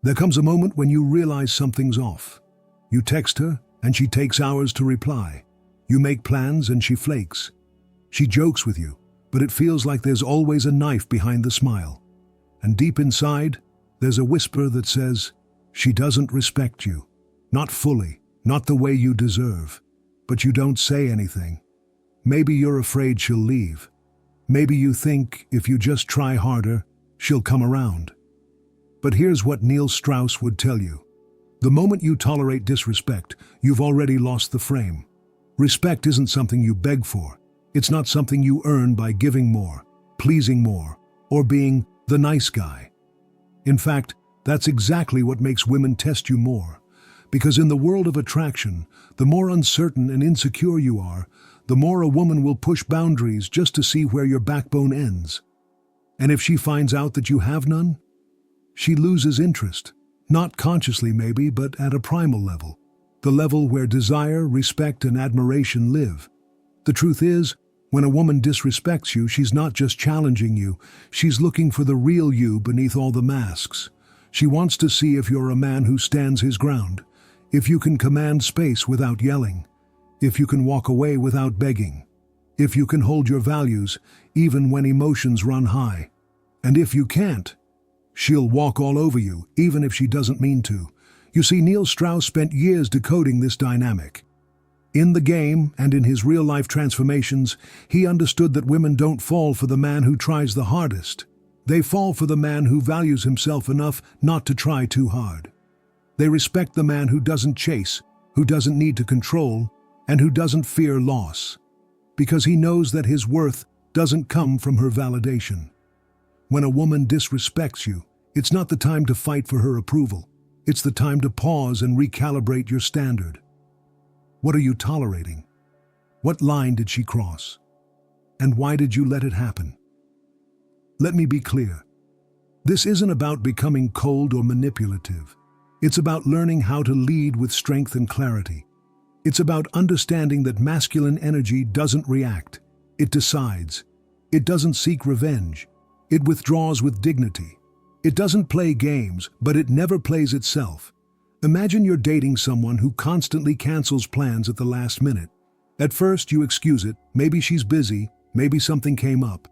There comes a moment when you realize something's off. You text her, and she takes hours to reply. You make plans, and she flakes. She jokes with you, but it feels like there's always a knife behind the smile. And deep inside, there's a whisper that says, she doesn't respect you. Not fully, not the way you deserve. But you don't say anything. Maybe you're afraid she'll leave. Maybe you think if you just try harder, she'll come around. But here's what Neil Strauss would tell you. The moment you tolerate disrespect, you've already lost the frame. Respect isn't something you beg for. It's not something you earn by giving more, pleasing more, or being the nice guy. In fact, that's exactly what makes women test you more. Because in the world of attraction, the more uncertain and insecure you are, the more a woman will push boundaries just to see where your backbone ends. And if she finds out that you have none, she loses interest. Not consciously maybe, but at a primal level. The level where desire, respect, and admiration live. The truth is, when a woman disrespects you, she's not just challenging you, she's looking for the real you beneath all the masks. She wants to see if you're a man who stands his ground, if you can command space without yelling, if you can walk away without begging, if you can hold your values even when emotions run high. And if you can't, she'll walk all over you, even if she doesn't mean to. You see, Neil Strauss spent years decoding this dynamic. In the game and in his real-life transformations, he understood that women don't fall for the man who tries the hardest. They fall for the man who values himself enough not to try too hard. They respect the man who doesn't chase, who doesn't need to control, and who doesn't fear loss. Because he knows that his worth doesn't come from her validation. When a woman disrespects you, it's not the time to fight for her approval. It's the time to pause and recalibrate your standard. What are you tolerating? What line did she cross? And why did you let it happen? Let me be clear. This isn't about becoming cold or manipulative. It's about learning how to lead with strength and clarity. It's about understanding that masculine energy doesn't react. It decides. It doesn't seek revenge. It withdraws with dignity. It doesn't play games, but it never plays itself. Imagine you're dating someone who constantly cancels plans at the last minute. At first, you excuse it. Maybe she's busy, maybe something came up.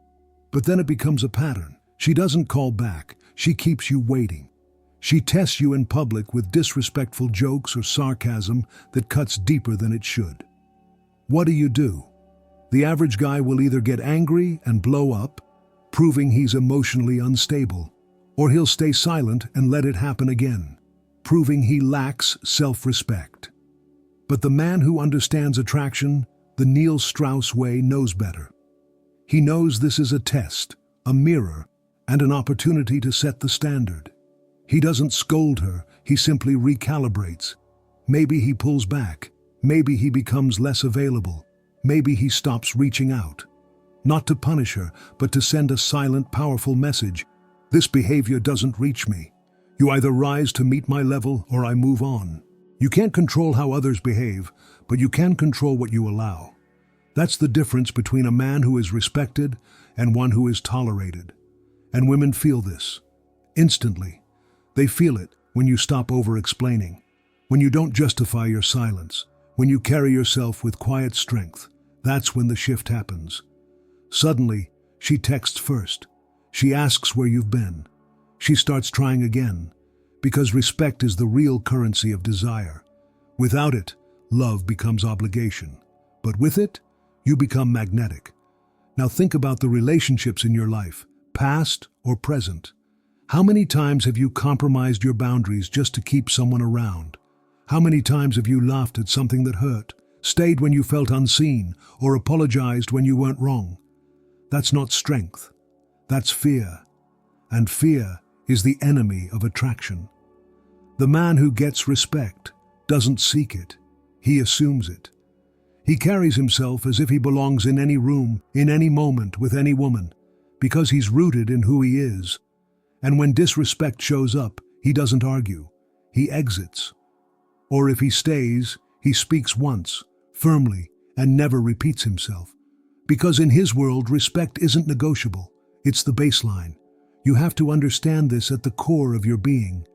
But then it becomes a pattern. She doesn't call back. She keeps you waiting. She tests you in public with disrespectful jokes or sarcasm that cuts deeper than it should. What do? The average guy will either get angry and blow up, proving he's emotionally unstable, or he'll stay silent and let it happen again, proving he lacks self-respect. But the man who understands attraction, the Neil Strauss way, knows better. He knows this is a test, a mirror, and an opportunity to set the standard. He doesn't scold her, he simply recalibrates. Maybe he pulls back, maybe he becomes less available, maybe he stops reaching out. Not to punish her, but to send a silent, powerful message. This behavior doesn't reach me. You either rise to meet my level or I move on. You can't control how others behave, but you can control what you allow. That's the difference between a man who is respected and one who is tolerated. And women feel this. Instantly. They feel it when you stop over-explaining, when you don't justify your silence, when you carry yourself with quiet strength. That's when the shift happens. Suddenly, she texts first. She asks where you've been. She starts trying again, because respect is the real currency of desire. Without it, love becomes obligation. But with it, you become magnetic. Now think about the relationships in your life, past or present. How many times have you compromised your boundaries just to keep someone around? How many times have you laughed at something that hurt, stayed when you felt unseen, or apologized when you weren't wrong? That's not strength. That's fear. And fear is the enemy of attraction. The man who gets respect doesn't seek it. He assumes it. He carries himself as if he belongs in any room, in any moment, with any woman, because he's rooted in who he is. And when disrespect shows up, he doesn't argue. He exits. Or if he stays, he speaks once, firmly, and never repeats himself. Because in his world, respect isn't negotiable. It's the baseline. You have to understand this at the core of your being.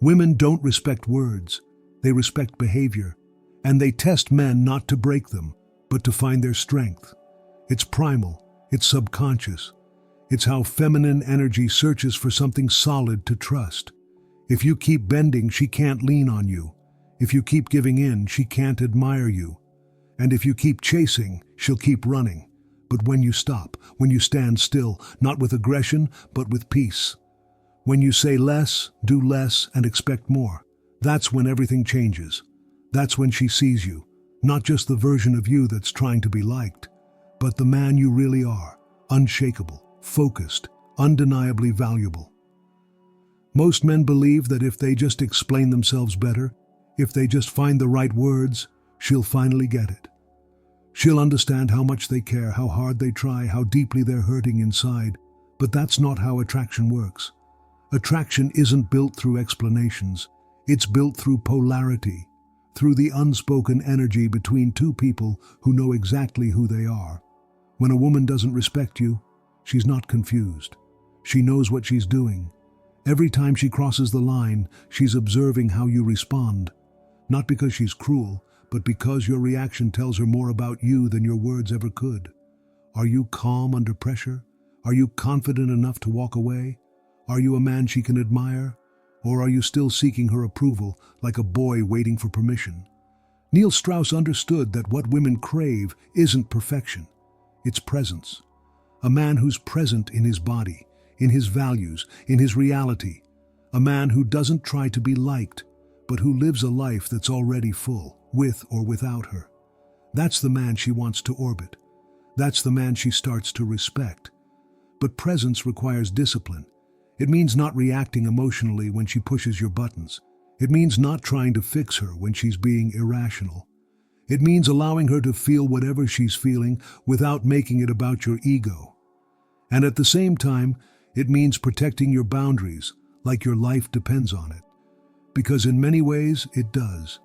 Women don't respect words, they respect behavior, and they test men not to break them, but to find their strength. It's primal, it's subconscious. It's how feminine energy searches for something solid to trust. If you keep bending, she can't lean on you. If you keep giving in, she can't admire you. And if you keep chasing, she'll keep running. But when you stop, when you stand still, not with aggression, but with peace. When you say less, do less, and expect more, that's when everything changes. That's when she sees you, not just the version of you that's trying to be liked, but the man you really are, unshakable, focused, undeniably valuable. Most men believe that if they just explain themselves better, if they just find the right words, she'll finally get it. She'll understand how much they care, how hard they try, how deeply they're hurting inside. But that's not how attraction works. Attraction isn't built through explanations. It's built through polarity, through the unspoken energy between two people who know exactly who they are. When a woman doesn't respect you, she's not confused. She knows what she's doing. Every time she crosses the line, she's observing how you respond. Not because she's cruel, but because your reaction tells her more about you than your words ever could. Are you calm under pressure? Are you confident enough to walk away? Are you a man she can admire? Or are you still seeking her approval like a boy waiting for permission? Neil Strauss understood that what women crave isn't perfection, it's presence. A man who's present in his body, in his values, in his reality. A man who doesn't try to be liked, but who lives a life that's already full, with or without her. That's the man she wants to orbit. That's the man she starts to respect. But presence requires discipline. It means not reacting emotionally when she pushes your buttons. It means not trying to fix her when she's being irrational. It means allowing her to feel whatever she's feeling without making it about your ego. And at the same time, it means protecting your boundaries like your life depends on it. Because in many ways, it does.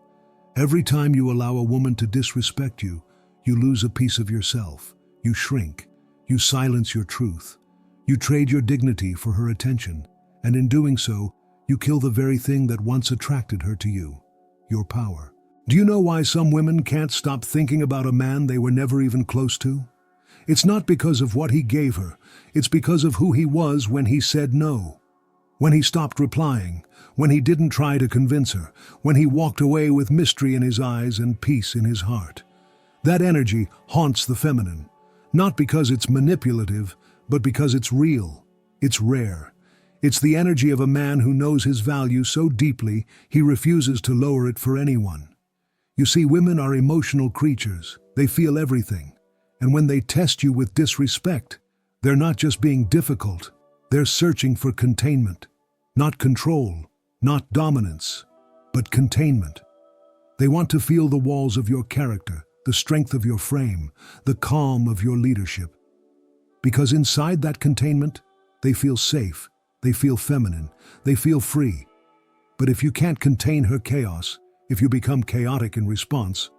Every time you allow a woman to disrespect you, you lose a piece of yourself. You shrink. You silence your truth. You trade your dignity for her attention. And in doing so, you kill the very thing that once attracted her to you, your power. Do you know why some women can't stop thinking about a man they were never even close to? It's not because of what he gave her. It's because of who he was when he said no. When he stopped replying, when he didn't try to convince her, when he walked away with mystery in his eyes and peace in his heart. That energy haunts the feminine, not because it's manipulative, but because it's real, it's rare. It's the energy of a man who knows his value so deeply he refuses to lower it for anyone. You see, women are emotional creatures. They feel everything. And when they test you with disrespect, they're not just being difficult, they're searching for containment. Not control, not dominance, but containment. They want to feel the walls of your character, the strength of your frame, the calm of your leadership. Because inside that containment, they feel safe, they feel feminine, they feel free. But if you can't contain her chaos, if you become chaotic in response,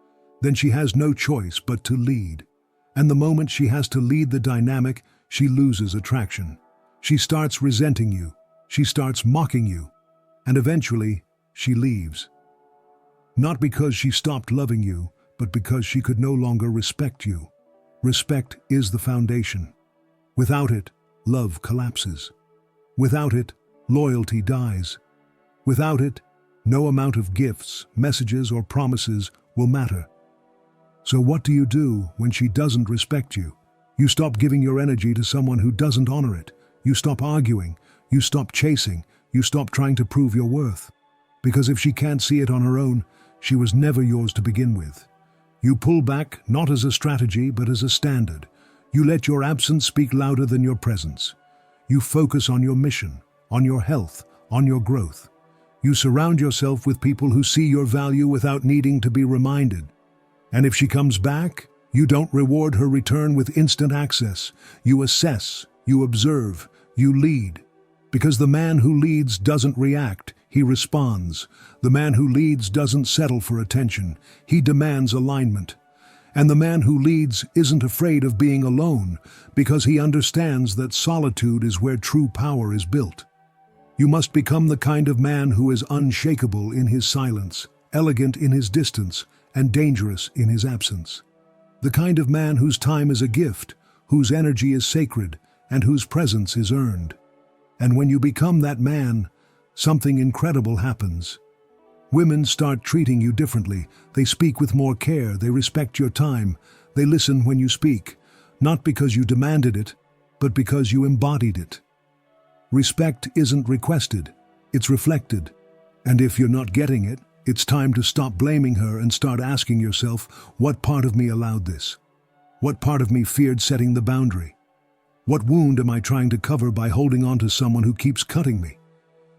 then she has no choice but to lead. And the moment she has to lead the dynamic, she loses attraction. She starts resenting you. She starts mocking you, and eventually, she leaves. Not because she stopped loving you, but because she could no longer respect you. Respect is the foundation. Without it, love collapses. Without it, loyalty dies. Without it, no amount of gifts, messages, or promises will matter. So what do you do when she doesn't respect you? You stop giving your energy to someone who doesn't honor it. You stop arguing. You stop chasing. You stop trying to prove your worth. Because if she can't see it on her own, she was never yours to begin with. You pull back, not as a strategy, but as a standard. You let your absence speak louder than your presence. You focus on your mission, on your health, on your growth. You surround yourself with people who see your value without needing to be reminded. And if she comes back, you don't reward her return with instant access. You assess, you observe, you lead. Because the man who leads doesn't react, he responds. The man who leads doesn't settle for attention, he demands alignment. And the man who leads isn't afraid of being alone, because he understands that solitude is where true power is built. You must become the kind of man who is unshakable in his silence, elegant in his distance, and dangerous in his absence. The kind of man whose time is a gift, whose energy is sacred, and whose presence is earned. And when you become that man, something incredible happens. Women start treating you differently. They speak with more care, they respect your time, they listen when you speak, not because you demanded it, but because you embodied it. Respect isn't requested, it's reflected. And if you're not getting it, it's time to stop blaming her and start asking yourself, what part of me allowed this? What part of me feared setting the boundary? What wound am I trying to cover by holding on to someone who keeps cutting me?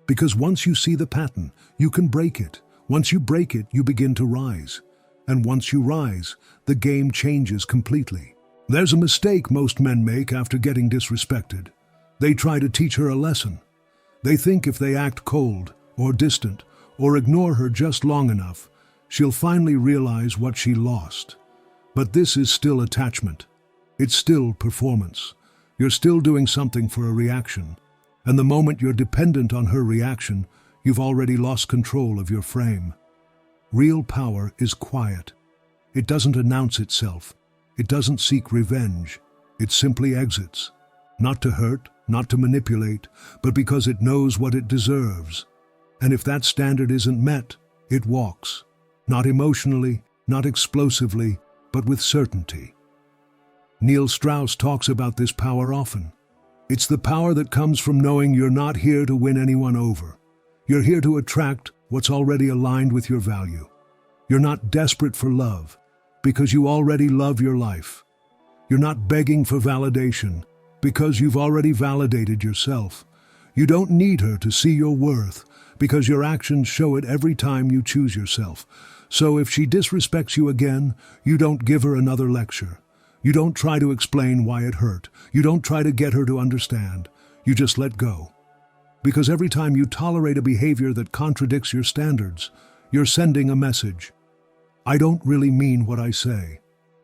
Because once you see the pattern, you can break it. Once you break it, you begin to rise. And once you rise, the game changes completely. There's a mistake most men make after getting disrespected. They try to teach her a lesson. They think if they act cold or distant or ignore her just long enough, she'll finally realize what she lost. But this is still attachment. It's still performance. You're still doing something for a reaction. And the moment you're dependent on her reaction, you've already lost control of your frame. Real power is quiet. It doesn't announce itself. It doesn't seek revenge. It simply exits. Not to hurt, not to manipulate, but because it knows what it deserves. And if that standard isn't met, it walks. Not emotionally, not explosively, but with certainty. Neil Strauss talks about this power often. It's the power that comes from knowing you're not here to win anyone over. You're here to attract what's already aligned with your value. You're not desperate for love, because you already love your life. You're not begging for validation, because you've already validated yourself. You don't need her to see your worth, because your actions show it every time you choose yourself. So if she disrespects you again, you don't give her another lecture. You don't try to explain why it hurt. You don't try to get her to understand. You just let go. Because every time you tolerate a behavior that contradicts your standards, you're sending a message. I don't really mean what I say.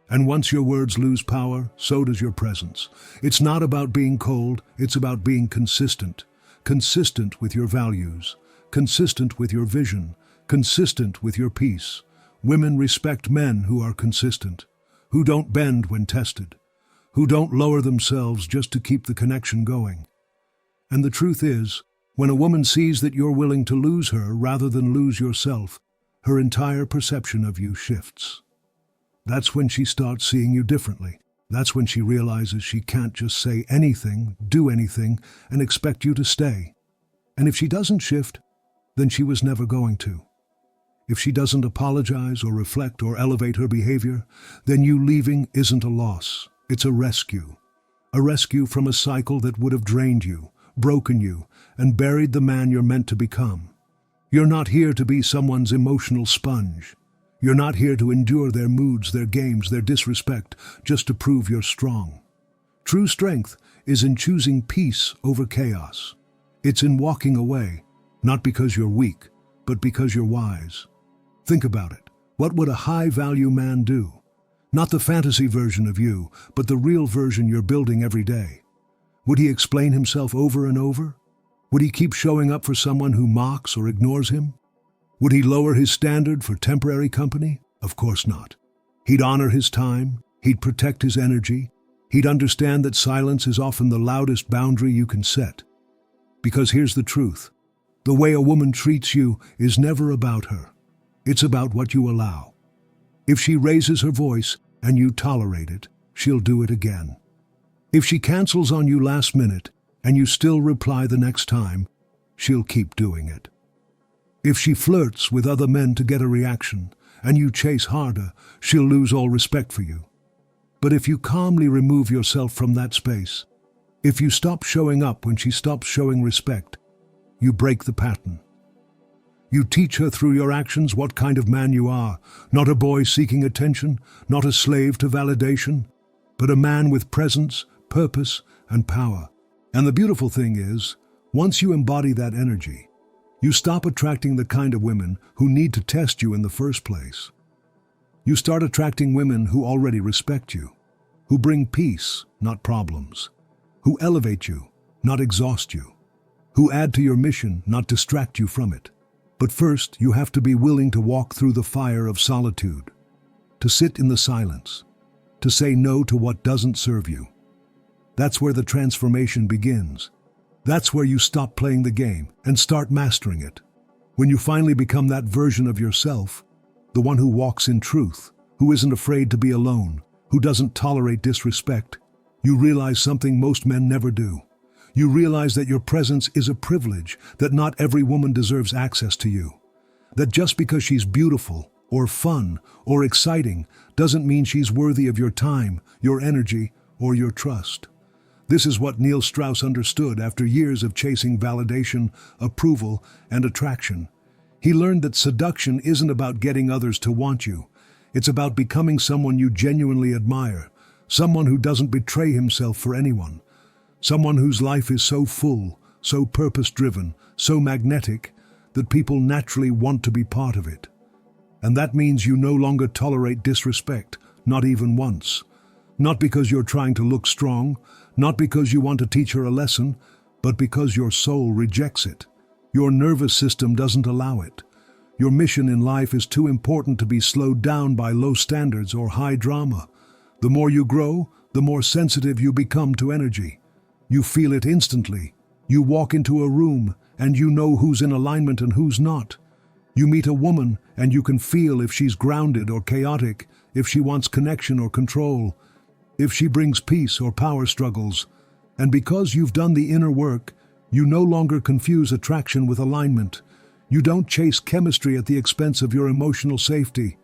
And once your words lose power, so does your presence. It's not about being cold, it's about being consistent. Consistent with your values. Consistent with your vision. Consistent with your peace. Women respect men who are consistent, who don't bend when tested, who don't lower themselves just to keep the connection going. And the truth is, when a woman sees that you're willing to lose her rather than lose yourself, her entire perception of you shifts. That's when she starts seeing you differently. That's when she realizes she can't just say anything, do anything, and expect you to stay. And if she doesn't shift, then she was never going to. If she doesn't apologize or reflect or elevate her behavior, then you leaving isn't a loss. It's a rescue. A rescue from a cycle that would have drained you, broken you, and buried the man you're meant to become. You're not here to be someone's emotional sponge. You're not here to endure their moods, their games, their disrespect, just to prove you're strong. True strength is in choosing peace over chaos. It's in walking away, not because you're weak, but because you're wise. Think about it. What would a high-value man do? Not the fantasy version of you, but the real version you're building every day. Would he explain himself over and over? Would he keep showing up for someone who mocks or ignores him? Would he lower his standard for temporary company? Of course not. He'd honor his time, he'd protect his energy, he'd understand that silence is often the loudest boundary you can set. Because here's the truth. The way a woman treats you is never about her. It's about what you allow. If she raises her voice and you tolerate it, she'll do it again. If she cancels on you last minute and you still reply the next time, she'll keep doing it. If she flirts with other men to get a reaction and you chase harder, she'll lose all respect for you. But if you calmly remove yourself from that space, if you stop showing up when she stops showing respect, you break the pattern. You teach her through your actions what kind of man you are, not a boy seeking attention, not a slave to validation, but a man with presence, purpose, and power. And the beautiful thing is, once you embody that energy, you stop attracting the kind of women who need to test you in the first place. You start attracting women who already respect you, who bring peace, not problems, who elevate you, not exhaust you. who add to your mission, not distract you from it. But first, you have to be willing to walk through the fire of solitude, to sit in the silence, to say no to what doesn't serve you. That's where the transformation begins. That's where you stop playing the game and start mastering it. When you finally become that version of yourself, the one who walks in truth, who isn't afraid to be alone, who doesn't tolerate disrespect, you realize something most men never do. You realize that your presence is a privilege, that not every woman deserves access to you. That just because she's beautiful, or fun, or exciting, doesn't mean she's worthy of your time, your energy, or your trust. This is what Neil Strauss understood after years of chasing validation, approval, and attraction. He learned that seduction isn't about getting others to want you. It's about becoming someone you genuinely admire, someone who doesn't betray himself for anyone. Someone whose life is so full, so purpose-driven, so magnetic, that people naturally want to be part of it. And that means you no longer tolerate disrespect, not even once. Not because you're trying to look strong, not because you want to teach her a lesson, but because your soul rejects it. Your nervous system doesn't allow it. Your mission in life is too important to be slowed down by low standards or high drama. The more you grow, the more sensitive you become to energy. You feel it instantly. You walk into a room and you know who's in alignment and who's not. You meet a woman and you can feel if she's grounded or chaotic, if she wants connection or control, if she brings peace or power struggles. And because you've done the inner work, you no longer confuse attraction with alignment. You don't chase chemistry at the expense of your emotional safety.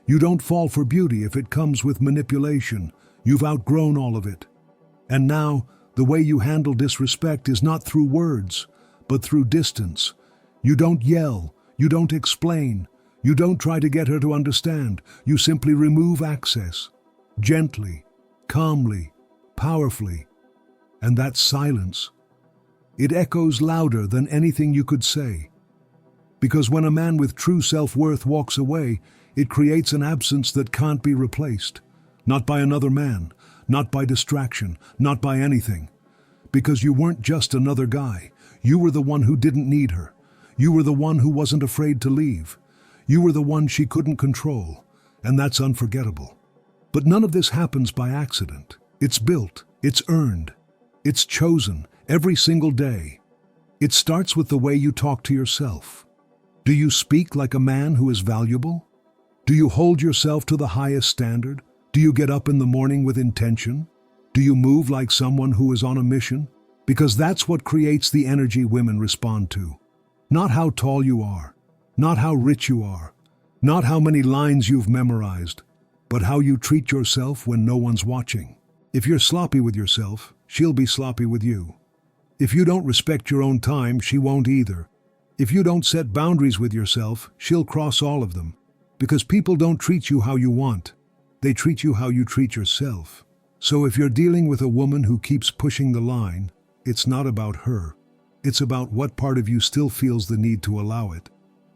You don't fall for beauty if it comes with manipulation. You've outgrown all of it. And now, the way you handle disrespect is not through words, but through distance. You don't yell, you don't explain, you don't try to get her to understand. You simply remove access, gently, calmly, powerfully. And that silence, it echoes louder than anything you could say. Because when a man with true self-worth walks away, it creates an absence that can't be replaced. Not by another man, not by distraction, not by anything. Because you weren't just another guy. You were the one who didn't need her. You were the one who wasn't afraid to leave. You were the one she couldn't control. And that's unforgettable. But none of this happens by accident. It's built, it's earned, it's chosen every single day. It starts with the way you talk to yourself. Do you speak like a man who is valuable? Do you hold yourself to the highest standard? Do you get up in the morning with intention? Do you move like someone who is on a mission? Because that's what creates the energy women respond to. Not how tall you are, not how rich you are, not how many lines you've memorized, but how you treat yourself when no one's watching. If you're sloppy with yourself, she'll be sloppy with you. If you don't respect your own time, she won't either. If you don't set boundaries with yourself, she'll cross all of them. Because people don't treat you how you want. They treat you how you treat yourself. So if you're dealing with a woman who keeps pushing the line, it's not about her. It's about what part of you still feels the need to allow it.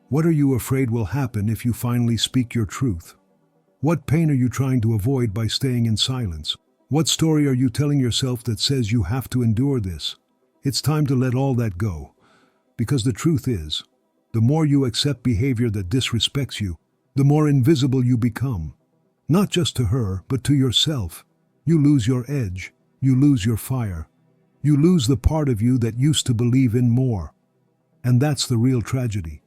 What are you afraid will happen if you finally speak your truth? What pain are you trying to avoid by staying in silence? What story are you telling yourself that says you have to endure this? It's time to let all that go. Because the truth is, the more you accept behavior that disrespects you, the more invisible you become. Not just to her, but to yourself. You lose your edge. You lose your fire. You lose the part of you that used to believe in more. And that's the real tragedy.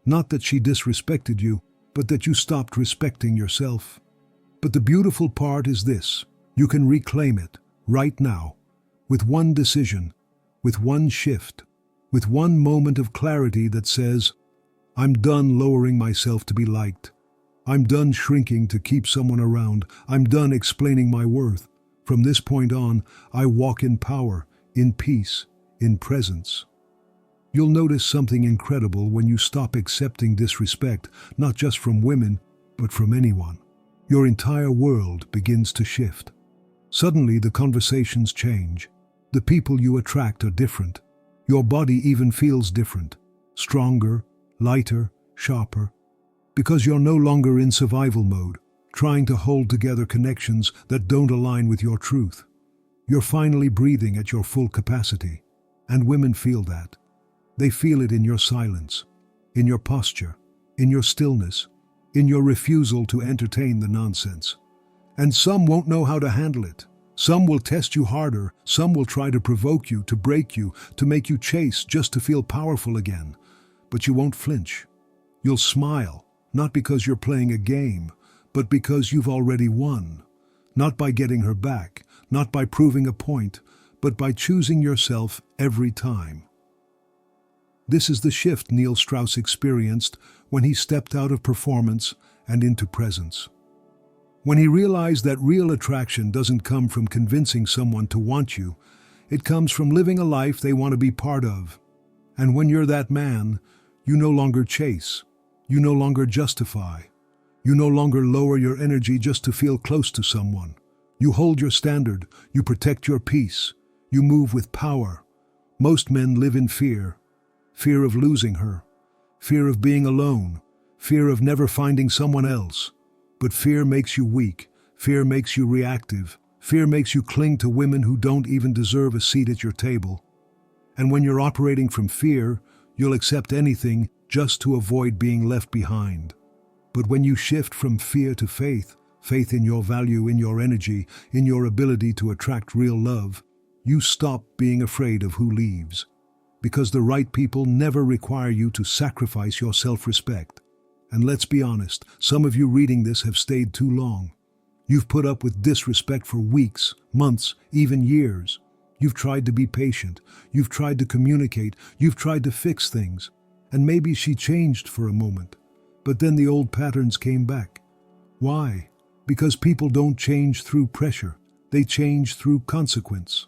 Not that she disrespected you, but that you stopped respecting yourself. But the beautiful part is this. You can reclaim it, right now, with one decision, with one shift, with one moment of clarity that says, I'm done lowering myself to be liked. I'm done shrinking to keep someone around. I'm done explaining my worth. From this point on, I walk in power, in peace, in presence. You'll notice something incredible when you stop accepting disrespect, not just from women, but from anyone. Your entire world begins to shift. Suddenly, the conversations change. The people you attract are different. Your body even feels different. Stronger, lighter, sharper. Because you're no longer in survival mode, trying to hold together connections that don't align with your truth. You're finally breathing at your full capacity. And women feel that. They feel it in your silence, in your posture, in your stillness, in your refusal to entertain the nonsense. And some won't know how to handle it. Some will test you harder, some will try to provoke you, to break you, to make you chase just to feel powerful again. But you won't flinch. You'll smile, not because you're playing a game, but because you've already won. Not by getting her back, not by proving a point, but by choosing yourself every time. This is the shift Neil Strauss experienced when he stepped out of performance and into presence. When he realized that real attraction doesn't come from convincing someone to want you, it comes from living a life they want to be part of. And when you're that man, you no longer chase, you no longer justify, you no longer lower your energy just to feel close to someone. You hold your standard, you protect your peace, you move with power. Most men live in fear. Fear of losing her, fear of being alone, fear of never finding someone else. But fear makes you weak, fear makes you reactive, fear makes you cling to women who don't even deserve a seat at your table. And when you're operating from fear, you'll accept anything just to avoid being left behind. But when you shift from fear to faith, faith in your value, in your energy, in your ability to attract real love, you stop being afraid of who leaves. Because the right people never require you to sacrifice your self-respect. And let's be honest, some of you reading this have stayed too long. You've put up with disrespect for weeks, months, even years. You've tried to be patient, you've tried to communicate, you've tried to fix things. And maybe she changed for a moment, but then the old patterns came back. Why? Because people don't change through pressure, they change through consequence.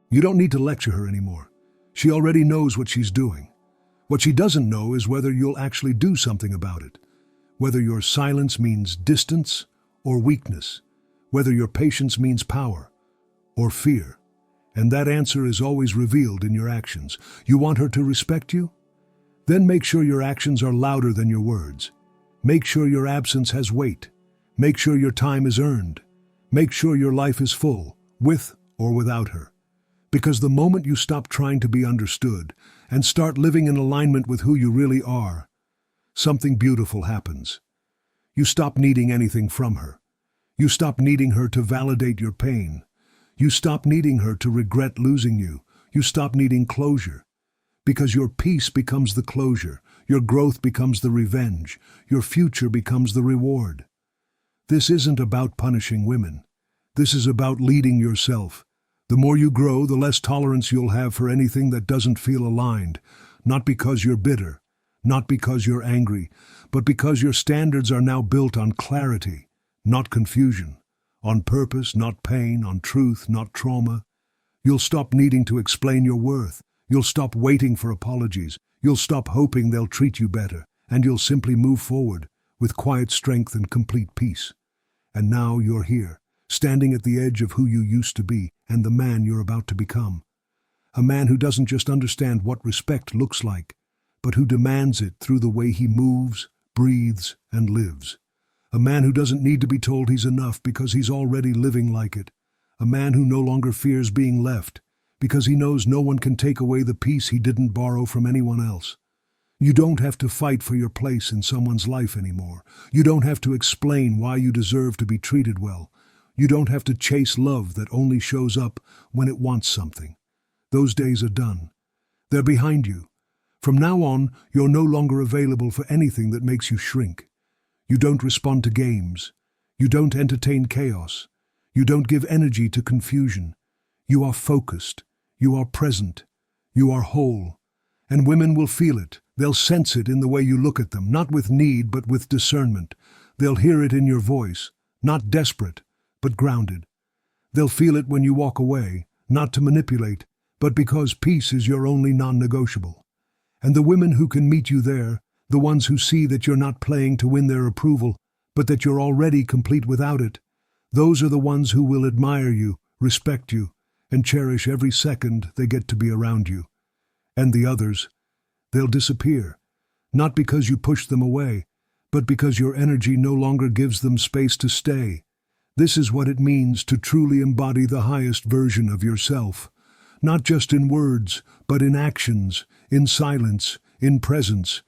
You don't need to lecture her anymore. She already knows what she's doing. What she doesn't know is whether you'll actually do something about it, whether your silence means distance or weakness, whether your patience means power or fear. And that answer is always revealed in your actions. You want her to respect you? Then make sure your actions are louder than your words. Make sure your absence has weight. Make sure your time is earned. Make sure your life is full, with or without her. Because the moment you stop trying to be understood and start living in alignment with who you really are, something beautiful happens. You stop needing anything from her. You stop needing her to validate your pain. You stop needing her to regret losing you. You stop needing closure. Because your peace becomes the closure, your growth becomes the revenge, your future becomes the reward. This isn't about punishing women. This is about leading yourself. The more you grow, the less tolerance you'll have for anything that doesn't feel aligned, not because you're bitter, not because you're angry, but because your standards are now built on clarity, not confusion, on purpose, not pain, on truth, not trauma. You'll stop needing to explain your worth. You'll stop waiting for apologies. You'll stop hoping they'll treat you better, and you'll simply move forward with quiet strength and complete peace. And now you're here, standing at the edge of who you used to be and the man you're about to become. A man who doesn't just understand what respect looks like, but who demands it through the way he moves, breathes, and lives. A man who doesn't need to be told he's enough because he's already living like it. A man who no longer fears being left because he knows no one can take away the peace he didn't borrow from anyone else. You don't have to fight for your place in someone's life anymore. You don't have to explain why you deserve to be treated well. You don't have to chase love that only shows up when it wants something. Those days are done. They're behind you. From now on, you're no longer available for anything that makes you shrink. You don't respond to games. You don't entertain chaos. You don't give energy to confusion. You are focused. You are present. You are whole. And women will feel it. They'll sense it in the way you look at them, not with need, but with discernment. They'll hear it in your voice, not desperate, but grounded. They'll feel it when you walk away, not to manipulate, but because peace is your only non-negotiable. And the women who can meet you there, the ones who see that you're not playing to win their approval, but that you're already complete without it, those are the ones who will admire you, respect you, and cherish every second they get to be around you. And the others, they'll disappear, not because you push them away, but because your energy no longer gives them space to stay. This is what it means to truly embody the highest version of yourself, not just in words, but in actions, in silence, in presence.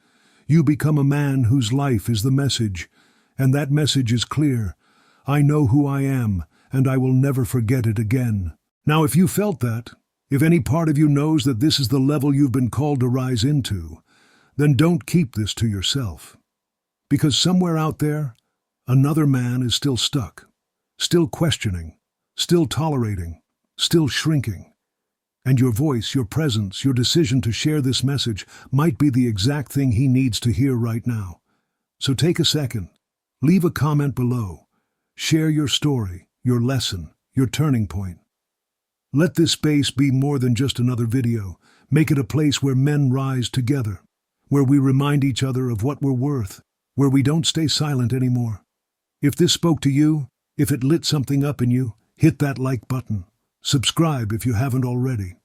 You become a man whose life is the message, and that message is clear. I know who I am, and I will never forget it again. Now, if you felt that, if any part of you knows that this is the level you've been called to rise into, then don't keep this to yourself. Because somewhere out there, another man is still stuck, still questioning, still tolerating, still shrinking. And your voice, your presence, your decision to share this message might be the exact thing he needs to hear right now. So take a second, leave a comment below, share your story, your lesson, your turning point. Let this space be more than just another video. Make it a place where men rise together, where we remind each other of what we're worth, where we don't stay silent anymore. If this spoke to you, if it lit something up in you, hit that like button. Subscribe if you haven't already.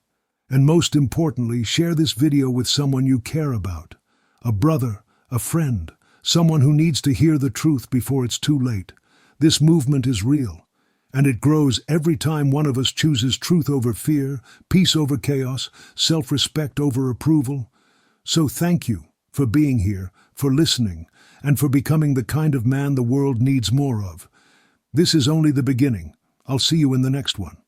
And most importantly, share this video with someone you care about. A brother, a friend, someone who needs to hear the truth before it's too late. This movement is real. And it grows every time one of us chooses truth over fear, peace over chaos, self-respect over approval. So thank you for being here, for listening, and for becoming the kind of man the world needs more of. This is only the beginning. I'll see you in the next one.